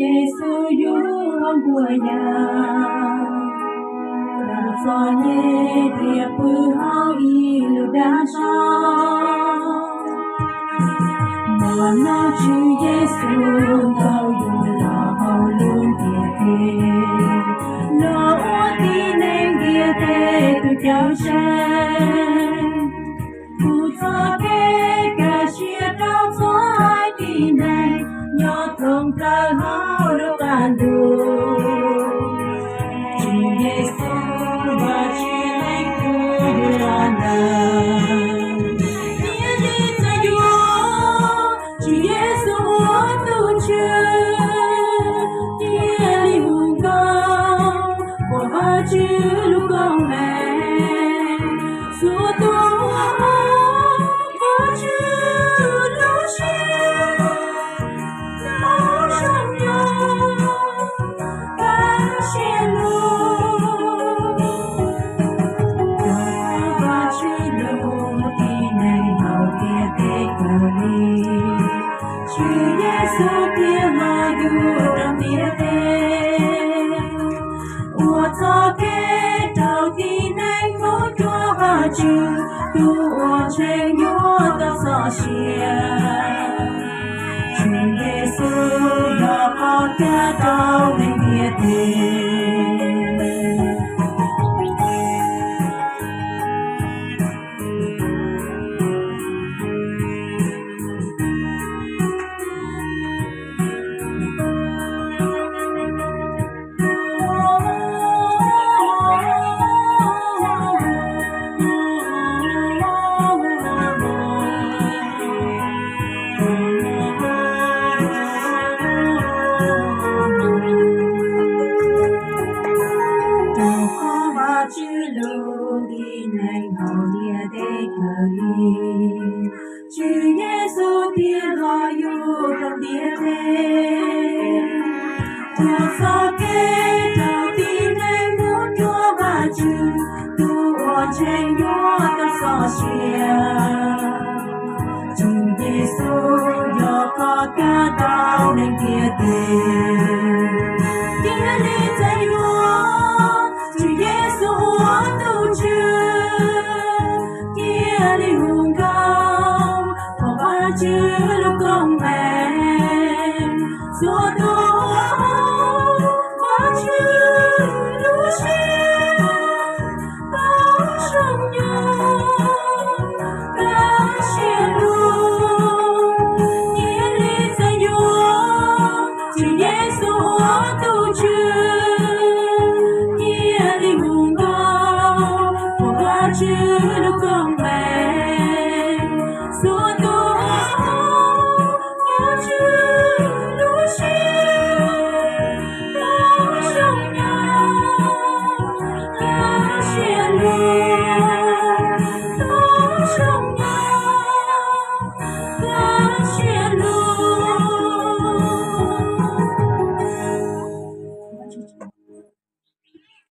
Giêsu yu hong bùa nhà do nhé địa bư hao y lu đa cho mà nó chú Giêsu đâu yu lo hao luôn địa thế lo ô đi nên địa thế tu cháu sen tu cho cái cả chia đau gió ai đi này nhớ trong ta hao đâu bàn đủ Giêsu và chỉ lấy cứu là nàng nhớ đi ta yêu chỉ Giêsu tu chưa nhớ đi hùng công của ba chữ lúc con mẹ suốt tu ba chữ lúc xin máu trong nhau ba xin luôn ba chữ luôn đi này hậu kia để cầu đi Chúa Giêsu kia mà yêu trong địa thế我早给到底能够做好主，度我承诺的所写。主耶稣要好的到那别地。Chúa Giêsu tiên lo yêu trong địa thế, cuộc sống kế đầu tiên anh muốn Chúa và Chúa, Chúa trên Chúa ta so chia. Chúa Giêsu do có cả đau nên địa thế, địa lý tay Chúa Giêsu tu chưa, địa lý hùng công. Chữ lúc con mẹ, số tôi